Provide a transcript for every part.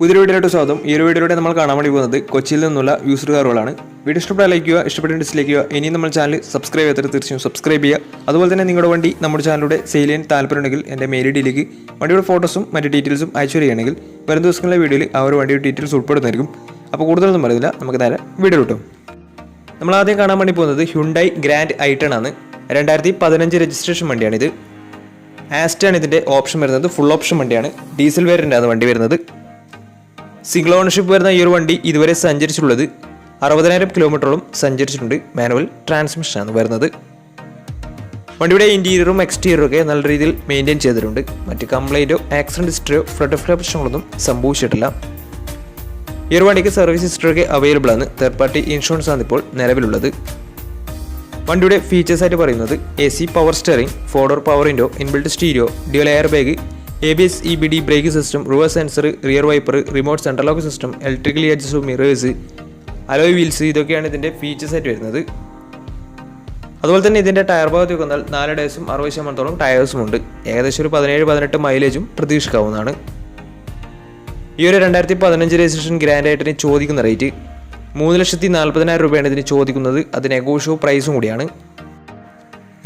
പുതിയൊരു വീഡിയോയിലോട്ട് സ്വാഗതം. ഈ ഒരു വീഡിയോയിലൂടെ നമ്മൾ കാണാൻ വേണ്ടി പോകുന്നത് കൊച്ചിയിൽ നിന്നുള്ള യൂസ്ഡ് കാറുകളാണ്. വീഡിയോ ഇഷ്ടപ്പെട്ടാൽ ലൈക്ക് ചെയ്യുക, ഇഷ്ടപ്പെട്ട ഡിസ്ലൈക്ക് ചെയ്യുക. ഇനിയും നമ്മൾ ചാനൽ സബ്സ്ക്രൈബ് ചെയ്യാത്തവർ തീർച്ചയായും സബ്സ്ക്രൈബ് ചെയ്യുക. അതുപോലെ തന്നെ നിങ്ങളുടെ വണ്ടി നമ്മുടെ ചാനലിലൂടെ സെയിൽ ചെയ്യാൻ താല്പര്യമുണ്ടെങ്കിൽ എൻ്റെ മെയിൽ ഐഡിയിലേക്ക് വണ്ടിയുടെ ഫോട്ടോസും മറ്റ് ഡീറ്റെയിൽസും അയച്ചു തരികയാണെങ്കിൽ വരും ദിവസങ്ങളിലെ വീഡിയോയിൽ ആ ഒരു വണ്ടിയുടെ ഡീറ്റെയിൽസ് ഉൾപ്പെടുന്നതായിരിക്കും. അപ്പോൾ കൂടുതലൊന്നും പറയുന്നില്ല, നമുക്ക് നേരെ വീഡിയോ കിട്ടും. നമ്മൾ ആദ്യം കാണാൻ വേണ്ടി പോകുന്നത് ഹ്യുണ്ടായി ഗ്രാൻഡ് ഐ10 ആണ്. 2015 രജിസ്ട്രേഷൻ വണ്ടിയാണിത്. ആസ്റ്റാണ് ഇതിൻ്റെ ഓപ്ഷൻ വരുന്നത്. ഫുൾ ഓപ്ഷൻ വണ്ടിയാണ്. ഡീസൽ വേരിയൻ്റാണ് വണ്ടി വരുന്നത്. സിംഗിൾ ഓണർഷിപ്പ് വരുന്ന ഈ ഒരു വണ്ടി ഇതുവരെ സഞ്ചരിച്ചിട്ടുള്ളത് 60,000 കിലോമീറ്ററോളം സഞ്ചരിച്ചിട്ടുണ്ട്. മാനുവൽ ട്രാൻസ്മിഷനാണ് വരുന്നത്. വണ്ടിയുടെ ഇൻറ്റീരിയറും എക്സ്റ്റീരിയറും ഒക്കെ നല്ല രീതിയിൽ മെയിൻറ്റെയിൻ ചെയ്തിട്ടുണ്ട്. മറ്റ് കംപ്ലൈൻറ്റോ ആക്സിഡൻറ്റ് ഹിസ്റ്ററിയോ ഫ്ലഡ് പ്രശ്നങ്ങളൊന്നും സംഭവിച്ചിട്ടില്ല. ഈ ഒരു വണ്ടിക്ക് സർവീസ് ഹിസ്റ്ററിയൊക്കെ അവൈലബിൾ ആണ്. തേർഡ് പാർട്ടി ഇൻഷുറൻസ് ആണ് ഇപ്പോൾ നിലവിലുള്ളത്. വണ്ടിയുടെ ഫീച്ചേഴ്സായിട്ട് പറയുന്നത് AC power steering, 4-door power window, inbuilt stereo, dual air bag, ABS EBD brake system, reverse sensor, rear wiper, remote central lock system, electrically adjustable mirrors, alloy wheels, ഇതൊക്കെയാണ് ഇതിൻ്റെ ഫീച്ചേഴ്സായിട്ട് വരുന്നത്. അതുപോലെ തന്നെ ഇതിൻ്റെ ടയർ ഭാഗത്ത് വന്നാൽ 4 ടയേഴ്സും 60% ടയേഴ്സും ഉണ്ട്. ഏകദേശം ഒരു 17-18 മൈലേജും പ്രതീക്ഷിക്കാവുന്നതാണ്. ഈ ഒരു 2015 രജിസ്ട്രേഷൻ ഗ്രാൻഡ് ഐ10 ചോദിക്കുന്ന റേറ്റ് 3,40,000 രൂപയാണ് ഇതിന് ചോദിക്കുന്നത്. അത് നെഗോഷ്യബിൾ പ്രൈസും കൂടിയാണ്.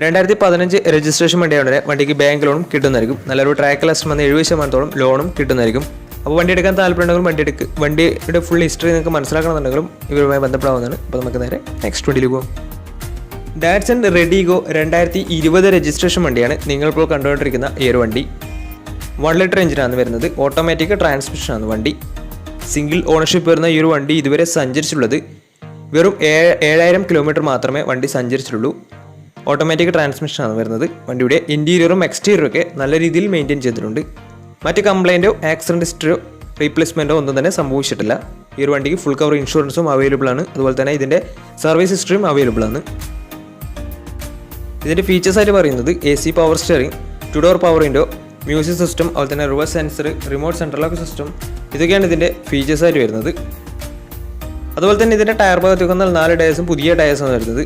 2015 രജിസ്ട്രേഷൻ വണ്ടിയാണ്. വണ്ടിക്ക് ബാങ്ക് ലോണും കിട്ടുന്നതായിരിക്കും. നല്ലൊരു ട്രാക്ക് ലാസ്റ്റ് വന്ന് 70% ലോണും കിട്ടുന്നതായിരിക്കും. അപ്പോൾ വണ്ടി എടുക്കാൻ താല്പര്യമുണ്ടെങ്കിലും വണ്ടിയുടെ ഫുൾ ഹിസ്റ്ററി നിങ്ങൾക്ക് മനസ്സിലാക്കണമെന്നുണ്ടെങ്കിലും ഇവരുമായി ബന്ധപ്പെടാവുന്നതാണ്. അപ്പോൾ നമുക്ക് നേരെ നെക്സ്റ്റ് വണ്ടിയിൽ പോകും. ഡാറ്റ്സൺ റെഡിഗോ 2020 രജിസ്ട്രേഷൻ വണ്ടിയാണ് നിങ്ങളിപ്പോൾ കണ്ടുകൊണ്ടിരിക്കുന്ന ഈ ഒരു വണ്ടി. 1 ലിറ്റർ എഞ്ചിനാണ് വരുന്നത്. ഓട്ടോമാറ്റിക് ട്രാൻസ്മിഷനാണ് വണ്ടി. സിംഗിൾ ഓണർഷിപ്പ് വരുന്ന ഈ ഒരു വണ്ടി ഇതുവരെ സഞ്ചരിച്ചിട്ടുള്ളത് വെറും 7,000 കിലോമീറ്റർ മാത്രമേ വണ്ടി സഞ്ചരിച്ചിട്ടുള്ളൂ. ഓട്ടോമാറ്റിക് ട്രാൻസ്മിഷനാണ് വരുന്നത്. വണ്ടിയുടെ ഇൻറ്റീരിയറും എക്സ്റ്റീരിയറും ഒക്കെ നല്ല രീതിയിൽ മെയിൻറ്റെയിൻ ചെയ്തിട്ടുണ്ട്. മറ്റ് കംപ്ലൈൻറ്റോ ആക്സിഡൻറ്റ് ഹിസ്റ്ററിയോ റീപ്ലേസ്മെൻറ്റോ ഒന്നും തന്നെ സംഭവിച്ചിട്ടില്ല. ഈ ഒരു വണ്ടിക്ക് ഫുൾ കവർ ഇൻഷുറൻസും അവൈലബിൾ ആണ്. അതുപോലെ തന്നെ ഇതിൻ്റെ സർവീസ് ഹിസ്റ്ററിയും അവൈലബിൾ ആണ്. ഇതിൻ്റെ ഫീച്ചേഴ്സായിട്ട് പറയുന്നത് AC power steering, 2-door power window, music system, അതുപോലെ തന്നെ reverse sensor, remote central lock system, ഇതൊക്കെയാണ് ഇതിൻ്റെ ഫീച്ചേഴ്സായിട്ട് വരുന്നത്. അതുപോലെ തന്നെ ഇതിൻ്റെ ടയർ ഭാഗത്ത് വന്നാൽ 4 ടയേഴ്സും പുതിയ ടയേഴ്സാണ് വരുന്നത്.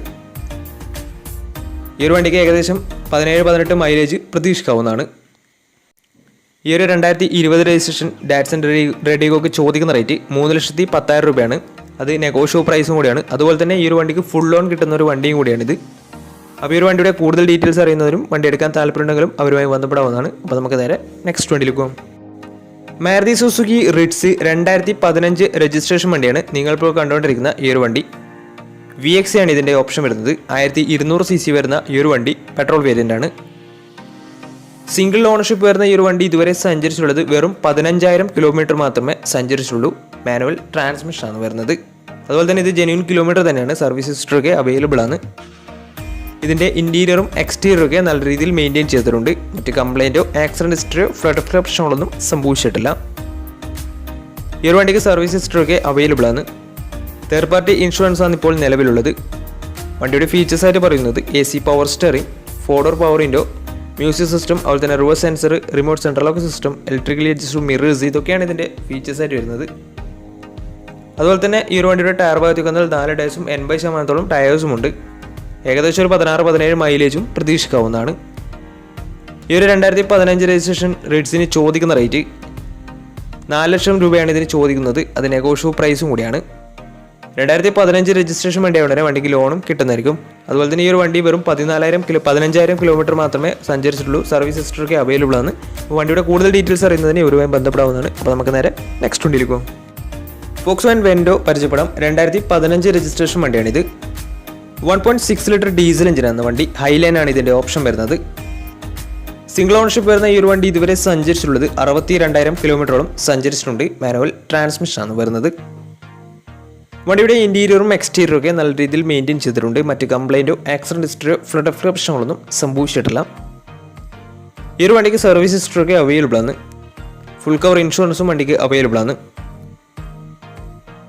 ഈ ഒരു വണ്ടിക്ക് ഏകദേശം 17-18 മൈലേജ് പ്രതീക്ഷിക്കാവുന്നതാണ്. ഈ ഒരു 2020 രജിസ്ട്രേഷൻ ഡാറ്റ്സൺ റെഡിഗോക്ക് ചോദിക്കുന്ന റേറ്റ് 3,10,000 രൂപയാണ്. അത് നെഗോഷ്യബിൾ പ്രൈസും കൂടിയാണ്. അതുപോലെ തന്നെ ഈ ഒരു വണ്ടിക്ക് ഫുൾ ലോൺ കിട്ടുന്ന ഒരു വണ്ടിയും കൂടിയാണിത്. അപ്പോൾ ഈ ഒരു വണ്ടിയുടെ കൂടുതൽ ഡീറ്റെയിൽസ് അറിയുന്നവരും വണ്ടി എടുക്കാൻ താല്പര്യമുണ്ടെങ്കിലും അവരുമായി ബന്ധപ്പെടാവുന്നതാണ്. അപ്പോൾ നമുക്ക് നേരെ നെക്സ്റ്റ് വണ്ടിയിൽ പോകും. മാരുതി സുസുക്കി റിറ്റ്സ് 2015 രജിസ്ട്രേഷൻ വണ്ടിയാണ് നിങ്ങളിപ്പോൾ കണ്ടുകൊണ്ടിരിക്കുന്ന ഈ ഒരു വണ്ടി. VX ആണ് ഇതിൻ്റെ ഓപ്ഷൻ വരുന്നത്. 1200 cc വരുന്ന ഈ ഒരു വണ്ടി പെട്രോൾ വേരിയൻ്റ് ആണ്. സിംഗിൾ ഓണർഷിപ്പ് വരുന്ന ഈ ഒരു വണ്ടി ഇതുവരെ സഞ്ചരിച്ചിട്ടുള്ളത് വെറും 15,000 കിലോമീറ്റർ മാത്രമേ സഞ്ചരിച്ചുള്ളൂ. മാനുവൽ ട്രാൻസ്മിഷനാണ് വരുന്നത്. അതുപോലെ തന്നെ ഇത് ജെന്യൂൻ കിലോമീറ്റർ തന്നെയാണ്. സർവീസ് ഹിസ്റ്ററൊക്കെ അവൈലബിൾ ആണ്. ഇതിൻ്റെ ഇൻറ്റീരിയറും എക്സ്റ്റീരിയറും ഒക്കെ നല്ല രീതിയിൽ മെയിൻറ്റെയിൻ ചെയ്തിട്ടുണ്ട്. മറ്റ് കംപ്ലൈൻറ്റോ ആക്സിഡൻറ്റ് ഹിസ്റ്ററിയോ ഫ്ലഡ് പ്രശ്നങ്ങളൊന്നും സംഭവിച്ചിട്ടില്ല. ഈ ഒരു വണ്ടിക്ക് സർവീസ് ഹിസ്റ്ററൊക്കെ അവൈലബിൾ ആണ്. തേർഡ് പാർട്ടി ഇൻഷുറൻസ് ആണ് ഇപ്പോൾ നിലവിലുള്ളത്. വണ്ടിയുടെ ഫീച്ചേഴ്സായിട്ട് പറയുന്നത് AC power steering, 4-door power window, music system, അതുപോലെ തന്നെ reverse sensor, remote central lock system, electrically adjustable mirrors, ഇതൊക്കെയാണ് ഇതിൻ്റെ ഫീച്ചേഴ്സായിട്ട് വരുന്നത്. അതുപോലെ തന്നെ ഈ ഒരു വണ്ടിയുടെ ടയർ ഭാഗത്ത് വന്നാൽ 4 ടയേഴ്സും 80% ടയേഴ്സും ഉണ്ട്. ഏകദേശം ഒരു 16-17 മൈലേജും പ്രതീക്ഷിക്കാവുന്നതാണ്. ഈ ഒരു 2015 രജിസ്ട്രേഷൻ റേറ്റ്സിന് ചോദിക്കുന്ന റേറ്റ് 4 ലക്ഷം രൂപയാണ് ഇതിന് ചോദിക്കുന്നത്. അത് നെഗോഷ്യബിൾ പ്രൈസും കൂടിയാണ്. 2015 രജിസ്ട്രേഷൻ വണ്ടിയാവുന്നവരെ വണ്ടിക്ക് ലോണും കിട്ടുന്നതായിരിക്കും. അതുപോലെ തന്നെ ഈ ഒരു വണ്ടി വെറും 15,000 കിലോമീറ്റർ മാത്രമേ സഞ്ചരിച്ചിട്ടുള്ളൂ. സർവീസ് ഹിസ്റ്ററൊക്കെ അവൈലബിൾ ആണ്. വണ്ടിയുടെ കൂടുതൽ ഡീറ്റെയിൽസ് അറിയുന്നതിന് ഇവരുമായി ബന്ധപ്പെടാവുന്നതാണ്. അപ്പോൾ നമുക്ക് നേരെ നെക്സ്റ്റ് വണ്ടിയിലേക്ക് പോകും. ഫോക്സ്വാഗൻ വെൻഡോ പരിചയപ്പെടാം. 2015 രജിസ്ട്രേഷൻ വണ്ടിയാണിത്. 1.6 ലിറ്റർ ഡീസൽ എഞ്ചിനാണ് വണ്ടി. ഹൈലൈൻ ആണ് ഇതിൻ്റെ ഓപ്ഷൻ വരുന്നത്. സിംഗിൾ ഓണർഷിപ്പ് വരുന്ന ഈ ഒരു വണ്ടി ഇതുവരെ സഞ്ചരിച്ചിട്ടുള്ളത് 62,000 കിലോമീറ്ററോളം സഞ്ചരിച്ചിട്ടുണ്ട്. മാനുവൽ ട്രാൻസ്മിഷനാണ് വരുന്നത്. വണ്ടിയുടെ ഇൻറ്റീരിയറും എക്സ്റ്റീരിയറും ഒക്കെ നല്ല രീതിയിൽ മെയിൻറ്റെയിൻ ചെയ്തിട്ടുണ്ട്. മറ്റ് കംപ്ലൈൻറ്റോ ആക്സിഡൻറ്റ് ഹിസ്റ്ററിയോ ഫ്ലഡ് പ്രശ്നങ്ങളൊന്നും സംഭവിച്ചിട്ടില്ല. ഈ ഒരു വണ്ടിക്ക് സർവീസ് ഹിസ്റ്ററൊക്കെ അവൈലബിൾ ആണ്. ഫുൾ കവർ ഇൻഷുറൻസും വണ്ടിക്ക് അവൈലബിൾ ആണ്.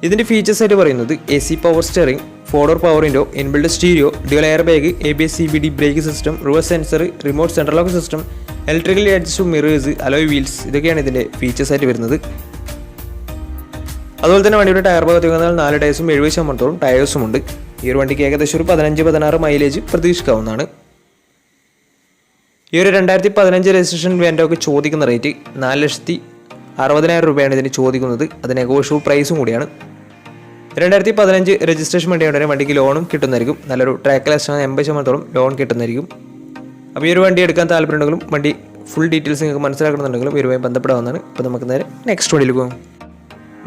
ഇതിൻ്റെ ഫീച്ചേഴ്സായിട്ട് പറയുന്നത് AC power steering, 4-door power window, inbuilt stereo, dual air bag, ABS EBD brake system, reverse sensor, remote central lock system, electrically adjustable mirrors, alloy wheels, ഇതൊക്കെയാണ് ഇതിൻ്റെ ഫീച്ചേഴ്സായിട്ട് വരുന്നത്. അതുപോലെ തന്നെ വണ്ടിയുടെ ടയർ ഭാഗത്ത് വന്നാൽ 4 ടയേഴ്സും 70% ടയേഴ്സും ഉണ്ട്. ഈ ഒരു വണ്ടിക്ക് ഏകദേശം ഒരു 15-16 മൈലേജ് പ്രതീക്ഷിക്കാവുന്നതാണ്. ഈ ഒരു 2015 രജിസ്ട്രേഷൻ വേണ്ടൊക്കെ ചോദിക്കുന്ന റേറ്റ് 4,60,000 60,000 രൂപയാണ് ഇതിന് ചോദിക്കുന്നത്. അത് നെഗോഷ്യബിൾ പ്രൈസും കൂടിയാണ്. 2015 രജിസ്ട്രേഷൻ വണ്ടിയുടെ വണ്ടിക്ക് ലോണും കിട്ടുന്നതായിരിക്കും. നല്ലൊരു ട്രാക്ക്ലെസ് 80% ലോൺ കിട്ടുന്നതായിരിക്കും. അപ്പോൾ ഈ ഒരു വണ്ടി എടുക്കാൻ താല്പര്യമുണ്ടെങ്കിലും വണ്ടി ഫുൾ ഡീറ്റെയിൽസ് നിങ്ങൾക്ക് മനസ്സിലാക്കണമെന്നുണ്ടെങ്കിലും ഇവരുമായി ബന്ധപ്പെടാവുന്നതാണ്. അപ്പോൾ നമുക്ക് നേരെ നെക്സ്റ്റ് വണ്ടിയിൽ പോകും.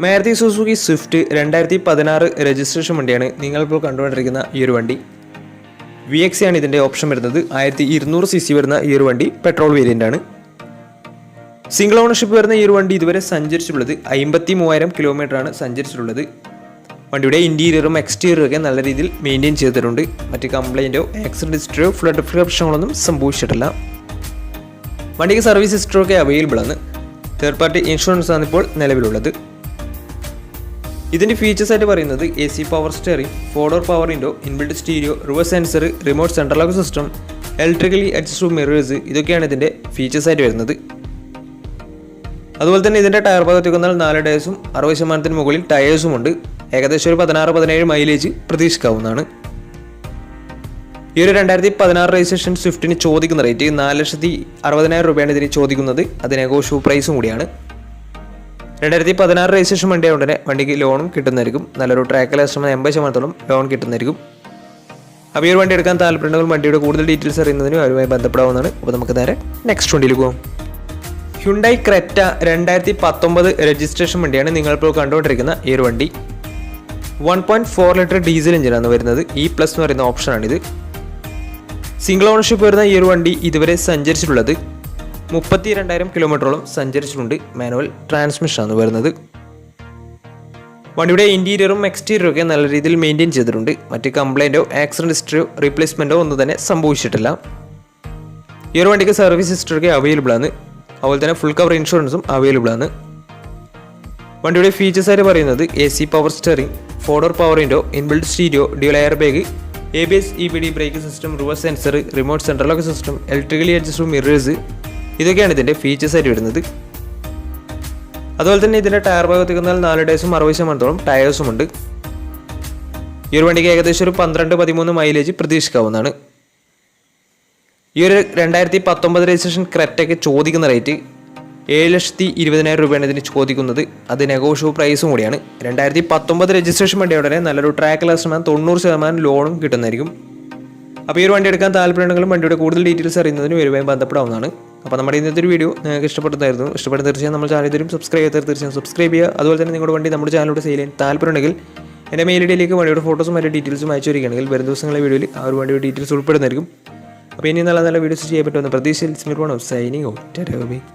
മാരുതി സുസുക്കി സ്വിഫ്റ്റ് 2016 രജിസ്ട്രേഷൻ വണ്ടിയാണ് നിങ്ങളിപ്പോൾ കണ്ടുകൊണ്ടിരിക്കുന്ന ഈ ഒരു വണ്ടി. VXC ആണ് ഇതിൻ്റെ ഓപ്ഷൻ വരുന്നത്. 1200 cc വരുന്ന ഈ ഒരു വണ്ടി പെട്രോൾ വേരിയൻ്റ് ആണ്. സിംഗിൾ ഓണർഷിപ്പ് വരുന്ന ഈ ഒരു വണ്ടി ഇതുവരെ സഞ്ചരിച്ചിട്ടുള്ളത് 53,000 കിലോമീറ്ററാണ് സഞ്ചരിച്ചിട്ടുള്ളത്. വണ്ടിയുടെ ഇൻറ്റീരിയറും എക്സ്റ്റീരിയറും ഒക്കെ നല്ല രീതിയിൽ മെയിൻറ്റെയിൻ ചെയ്തിട്ടുണ്ട്. മറ്റ് കംപ്ലൈൻറ്റോ ആക്സിഡൻറ്റ് ഹിസ്റ്ററിയോ ഫ്ലഡ് പ്രശ്നങ്ങളൊന്നും സംഭവിച്ചിട്ടില്ല. വണ്ടിക്ക് സർവീസ് ഹിസ്റ്ററി ഒക്കെ അവൈലബിൾ ആണ്. തേർഡ് പാർട്ടി ഇൻഷുറൻസ് ആണ് ഇപ്പോൾ നിലവിലുള്ളത്. ഇതിൻ്റെ ഫീച്ചേഴ്സ് ആയിട്ട് പറയുന്നത് AC power steering, 4-door power window, inbuilt stereo, reverse sensor, remote central lock system, electrically adjustable mirrors, ഇതൊക്കെയാണ് ഇതിൻ്റെ ഫീച്ചേഴ്സ് ആയിട്ട് വരുന്നത്. അതുപോലെ തന്നെ ഇതിൻ്റെ ടയർ ഭാഗത്തേക്ക് വന്നാൽ 4 ടയേഴ്സും 60% മുകളിൽ ടയേഴ്സും ഉണ്ട്. ഏകദേശം ഒരു 16-17 മൈലേജ് പ്രതീക്ഷിക്കാവുന്നതാണ്. ഈ ഒരു 2016 രജിസ്ട്രേഷൻ സ്വിഫ്റ്റിന് ചോദിക്കുന്ന റേറ്റ് 4,60,000 രൂപയാണ് ഇതിന് ചോദിക്കുന്നത്. അത് നെഗോഷ്യബിൾ പ്രൈസും കൂടിയാണ്. 2016 രജിസ്ട്രേഷൻ വണ്ടിയായതുകൊണ്ട് തന്നെ വണ്ടിക്ക് ലോണും കിട്ടുന്നതായിരിക്കും. നല്ലൊരു ട്രാക്ക്ലെസ് 80% ലോൺ കിട്ടുന്നതായിരിക്കും. അപ്പോൾ ഈ ഒരു വണ്ടി എടുക്കാൻ താല്പര്യമുണ്ടെങ്കിൽ വണ്ടിയുടെ കൂടുതൽ ഡീറ്റെയിൽസ് അറിയുന്നതിനും അവരുമായി ബന്ധപ്പെടാവുന്നതാണ്. അപ്പോൾ നമുക്ക് നേരെ നെക്സ്റ്റ് വണ്ടിയിൽ പോകും. ഹ്യുണ്ടായി ക്രെറ്റ 2019 രജിസ്ട്രേഷൻ വണ്ടിയാണ് നിങ്ങളിപ്പോൾ കണ്ടുകൊണ്ടിരിക്കുന്ന ഈ ഒരു വണ്ടി. 1.4 ലിറ്റർ ഡീസൽ എഞ്ചിനാണ് വരുന്നത്. E+ എന്ന് പറയുന്ന ഓപ്ഷനാണിത്. സിംഗിൾ ഓണർഷിപ്പ് വരുന്ന ഈ ഒരു വണ്ടി ഇതുവരെ സഞ്ചരിച്ചിട്ടുള്ളത് 32,000 കിലോമീറ്ററോളം സഞ്ചരിച്ചിട്ടുണ്ട്. മാനുവൽ ട്രാൻസ്മിഷനാണ് വരുന്നത്. വണ്ടിയുടെ ഇൻറ്റീരിയറും എക്സ്റ്റീരിയറും ഒക്കെ നല്ല രീതിയിൽ മെയിൻറ്റെയിൻ ചെയ്തിട്ടുണ്ട്. മറ്റ് കംപ്ലൈൻറ്റോ ആക്സിഡൻറ്റ് ഹിസ്റ്ററിയോ റീപ്ലേസ്മെൻറ്റോ ഒന്നും തന്നെ സംഭവിച്ചിട്ടില്ല. ഈ ഒരു വണ്ടിക്ക് സർവീസ് ഹിസ്റ്ററി ഒക്കെ അവൈലബിൾ ആണ്. അതുപോലെ തന്നെ ഫുൾ കവർ ഇൻഷുറൻസും അവൈലബിൾ ആണ്. വണ്ടിയുടെ ഫീച്ചേഴ്സ് ആയിട്ട് പറയുന്നത് AC power steering, 4-door power window, inbuilt stereo, dual air bag, ABS EBD brake system, reverse sensor, remote central lock system, electrically adjustable mirrors, ഇതൊക്കെയാണ് ഇതിൻ്റെ ഫീച്ചേഴ്സ് ആയിട്ട് വരുന്നത്. അതുപോലെ തന്നെ ഇതിൻ്റെ ടയർ ഭാഗത്തേക്ക് വന്നാൽ 4 ടയേഴ്സും 60% ടയേഴ്സും ഉണ്ട്. ഈ ഒരു വണ്ടിക്ക് ഏകദേശം ഒരു 12-13 മൈലേജ് പ്രതീക്ഷിക്കാവുന്നതാണ്. ഈ ഒരു 2019 രജിസ്ട്രേഷൻ ക്രെറ്റയ്ക്ക് ചോദിക്കുന്ന റേറ്റ് 7,20,000 രൂപയാണ് ഇതിന് ചോദിക്കുന്നത്. അത് നെഗോഷ്യബിൾ പ്രൈസും കൂടിയാണ്. 2019 രജിസ്ട്രേഷൻ വണ്ടിയോടെ തന്നെ നല്ലൊരു ട്രാക്ക്ലെസ് 90% ലോണും കിട്ടുന്നതായിരിക്കും. അപ്പോൾ ഈ ഒരു വണ്ടി എടുക്കാൻ താല്പര്യമുണ്ടെങ്കിലും വണ്ടിയുടെ കൂടുതൽ ഡീറ്റെയിൽസ് അറിയുന്നതിന് വരുവാൻ ബന്ധപ്പെടാവുന്നതാണ്. അപ്പോൾ നമ്മുടെ ഇന്നത്തെ ഒരു വീഡിയോ നിങ്ങൾക്ക് ഇഷ്ടപ്പെട്ടതായിരുന്നു. ഇഷ്ടപ്പെടുന്ന തീർച്ചയായും നമ്മൾ ചാനൽ തരും. സബ്സ്ക്രൈബ് ചെയ്താൽ തീർച്ചയായും സബ്സ്ക്രൈബ് ചെയ്യുക. അതുപോലെ തന്നെ നിങ്ങളുടെ വണ്ടി നമ്മുടെ ചാനലിലൂടെ സെയിൽ ചെയ്യാൻ താല്പര്യമുണ്ടെങ്കിൽ എൻ്റെ മെയിൽ ഐഡിയിലേക്ക് വണ്ടിയുടെ ഫോട്ടോസും മറ്റു ഡീറ്റെയിൽസും അയച്ചു വരികയാണെങ്കിൽ വരും ദിവസങ്ങളിലെ വീഡിയോയിൽ ആ ഒരു വണ്ടിയുടെ ഡീറ്റെയിൽസ് ഉൾപ്പെടുന്നതായിരിക്കും. അപ്പോൾ ഇനി നല്ല നല്ല വീഡിയോസ് ചെയ്യാൻ പറ്റുമെന്ന് പ്രതീക്ഷയിൽ സൈനിങ് ഔട്ട്.